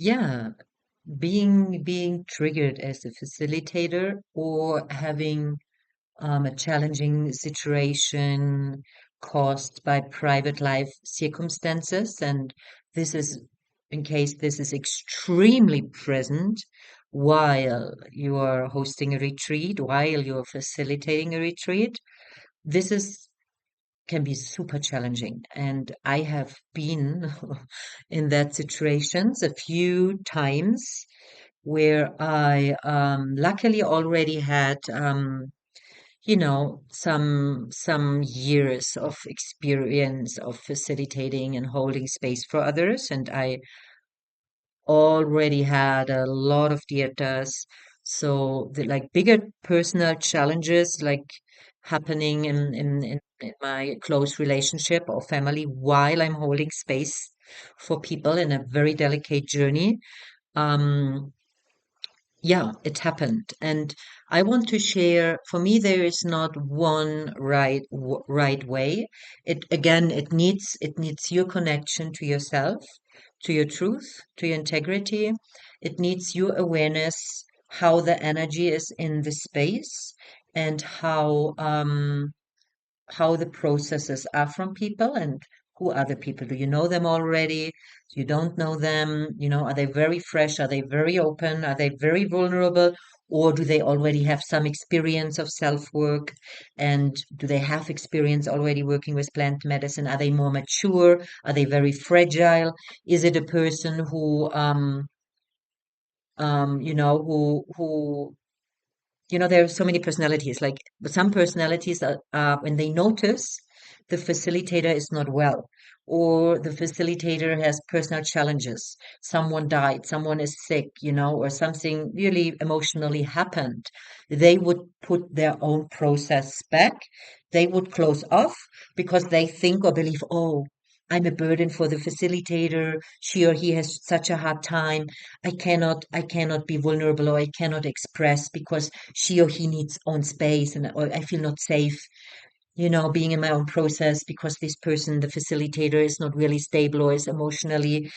Yeah, being triggered as a facilitator or having a challenging situation caused by private life circumstances. And this is, in case this is extremely present while you are hosting a retreat, while you're facilitating a retreat, this is can be super challenging. And I have been in that situations a few times where I luckily already had some years of experience of facilitating and holding space for others, and I already had a lot of dietas. So the like bigger personal challenges like happening in my close relationship or family while I'm holding space for people in a very delicate journey. Um, yeah, it happened. And I want to share, for me, there is not one right way. It needs your connection to yourself, to your truth, to your integrity. It needs your awareness how the energy is in the space and how the processes are from people and who are the people. Do you know them already? You don't know them? Are they very fresh? Are they very open? Are they very vulnerable? Or do they already have some experience of self-work? And do they have experience already working with plant medicine? Are they more mature? Are they very fragile? Is it a person who there are so many personalities. Like, but some personalities when they notice the facilitator is not well, or the facilitator has personal challenges, someone died, someone is sick, or something really emotionally happened, they would put their own process back. They would close off because they think or believe, oh, I'm a burden for the facilitator. She or he has such a hard time. I cannot be vulnerable, or I cannot express because she or he needs own space, and or I feel not safe, being in my own process because this person, the facilitator, is not really stable or is emotionally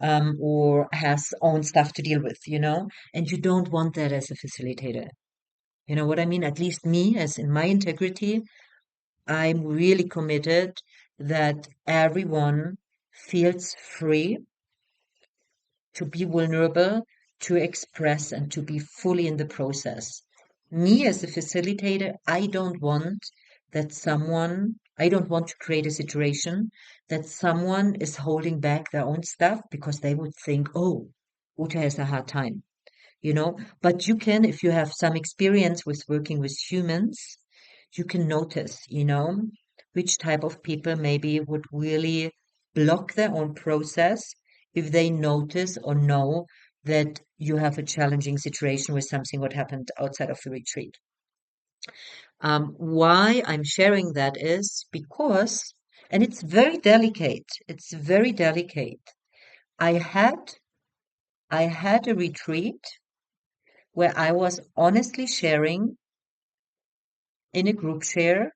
or has own stuff to deal with. And you don't want that as a facilitator. You know what I mean? At least me, as in my integrity, I'm really committed that everyone feels free to be vulnerable, to express, and to be fully in the process. Me as a facilitator, I don't want to create a situation that someone is holding back their own stuff because they would think, oh, Uta has a hard time. But you can, if you have some experience with working with humans, you can notice, which type of people maybe would really block their own process if they notice or know that you have a challenging situation with something what happened outside of the retreat. Why I'm sharing that is because, and it's very delicate. It's very delicate. I had I had a retreat where I was honestly sharing in a group share.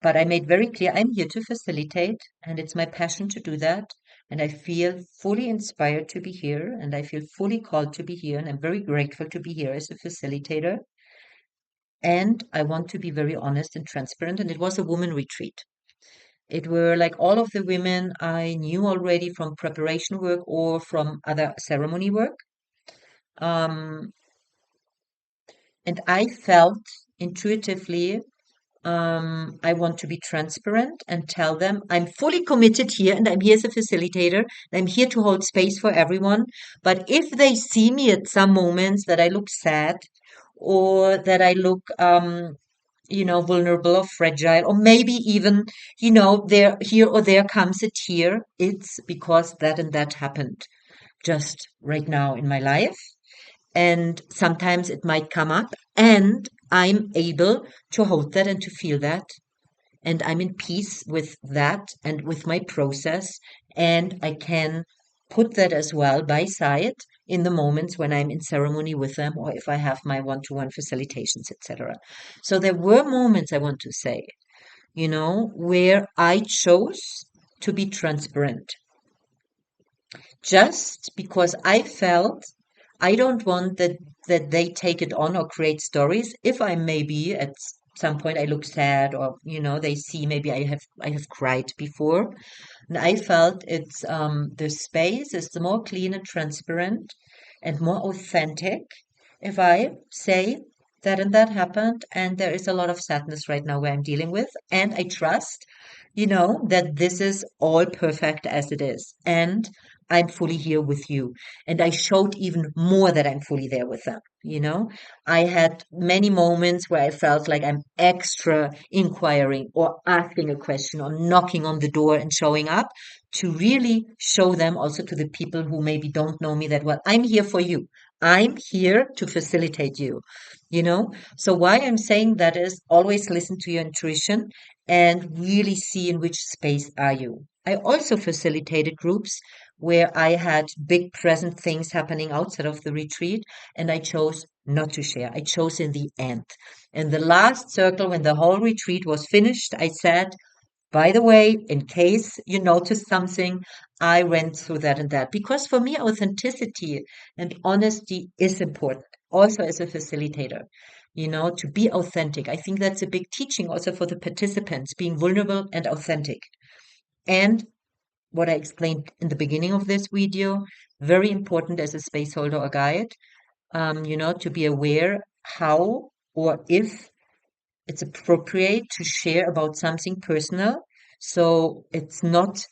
But I made very clear I'm here to facilitate, and it's my passion to do that. And I feel fully inspired to be here, and I feel fully called to be here, and I'm very grateful to be here as a facilitator. And I want to be very honest and transparent. And it was a woman retreat. It were like all of the women I knew already from preparation work or from other ceremony work. Um, and I felt intuitively I want to be transparent and tell them I'm fully committed here and I'm here as a facilitator. I'm here to hold space for everyone. But if they see me at some moments that I look sad or that I look, vulnerable or fragile, or maybe even, there, here or there comes a tear, it's because that and that happened just right now in my life. And sometimes it might come up, and I'm able to hold that and to feel that, and I'm in peace with that and with my process, and I can put that as well by side in the moments when I'm in ceremony with them or if I have my one-to-one facilitations, etc. So there were moments, I want to say, where I chose to be transparent. just because I felt I don't want that they take it on or create stories. If I maybe at some point I look sad, or they see maybe I have cried before, and I felt it's the space is more clean and transparent and more authentic if I say that and that happened, and there is a lot of sadness right now where I'm dealing with, and I trust, that this is all perfect as it is, and I'm fully here with you. And I showed even more that I'm fully there with them. I had many moments where I felt like I'm extra inquiring or asking a question or knocking on the door and showing up to really show them, also to the people who maybe don't know me that well, I'm here for you. I'm here to facilitate you, you know? So why I'm saying that is always listen to your intuition and really see in which space are you. I also facilitated groups where I had big present things happening outside of the retreat, and I chose not to share. I chose in the end. In the last circle, when the whole retreat was finished, I said, by the way, in case you noticed something, I went through that and that. Because for me, authenticity and honesty is important, also as a facilitator, to be authentic. I think that's a big teaching also for the participants, being vulnerable and authentic. And what I explained in the beginning of this video, very important as a space holder or guide, to be aware how or if it's appropriate to share about something personal. So it's not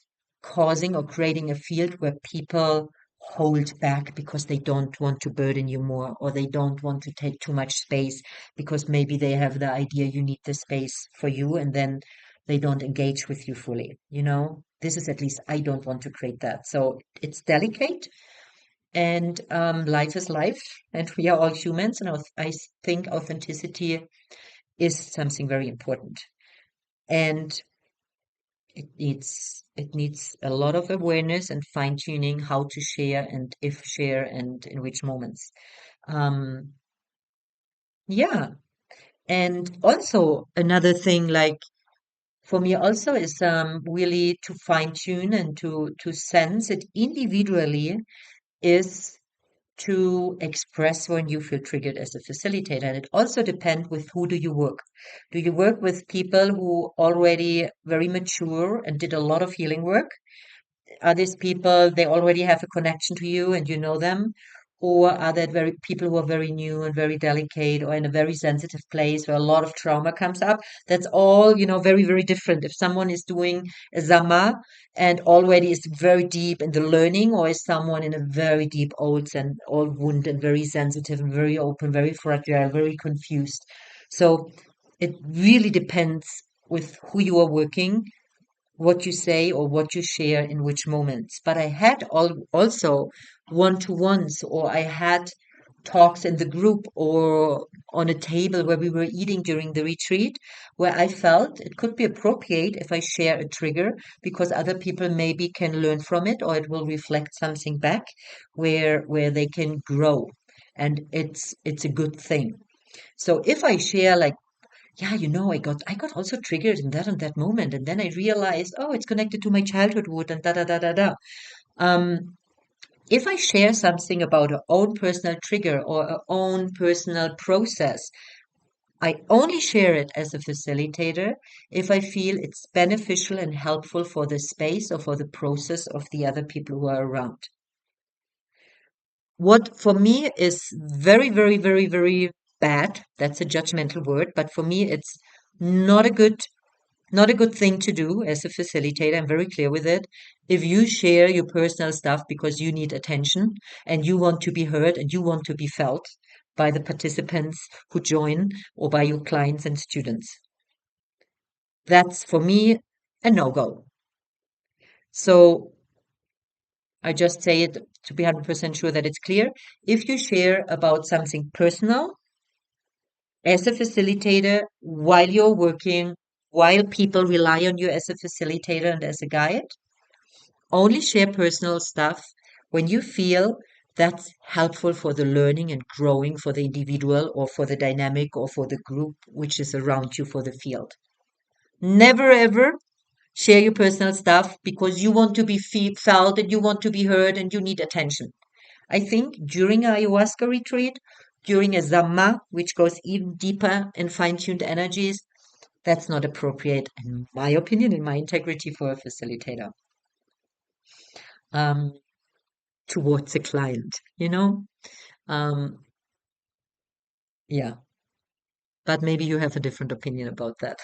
causing or creating a field where people hold back because they don't want to burden you more, or they don't want to take too much space because maybe they have the idea you need the space for you, and then they don't engage with you fully. This is, at least I don't want to create that. So it's delicate, and life is life, and we are all humans, and I think authenticity is something very important. And it needs a lot of awareness and fine tuning how to share and if share and in which moments. Um, yeah. And also another thing, like for me also, is really to fine tune and to sense it individually, is to express when you feel triggered as a facilitator. And it also depends with who do you work. Do you work with people who already very mature and did a lot of healing work? Are these people, they already have a connection to you and you know them? Or are there very people who are very new and very delicate, or in a very sensitive place where a lot of trauma comes up? That's all, very, very different. If someone is doing a Zama and already is very deep in the learning, or is someone in a very deep old wound and very sensitive and very open, very fragile, very confused. So it really depends with who you are working, what you say or what you share in which moments. But I had also one-to-ones, or I had talks in the group or on a table where we were eating during the retreat, where I felt it could be appropriate if I share a trigger, because other people maybe can learn from it, or it will reflect something back where they can grow. And it's a good thing. So if I share, like, yeah, I got also triggered in that and that moment, and then I realized, oh, it's connected to my childhood wound and da da da da da. Um, if I share something about our own personal trigger or our own personal process, I only share it as a facilitator if I feel it's beneficial and helpful for the space or for the process of the other people who are around. What for me is very, very, very, very bad, that's a judgmental word, but for me it's not a good not a good thing to do as a facilitator. I'm very clear with it. If you share your personal stuff because you need attention and you want to be heard and you want to be felt by the participants who join, or by your clients and students, that's for me a no-go. So I just say it to be 100% sure that it's clear. If you share about something personal as a facilitator while you're working, while people rely on you as a facilitator and as a guide, only share personal stuff when you feel that's helpful for the learning and growing for the individual, or for the dynamic, or for the group which is around you, for the field. Never ever share your personal stuff because you want to be felt and you want to be heard and you need attention. I think during a ayahuasca retreat, during a zamma, which goes even deeper in fine-tuned energies, that's not appropriate, in my opinion, in my integrity, for a facilitator, um, towards a client, you know? Um, yeah, but maybe you have a different opinion about that.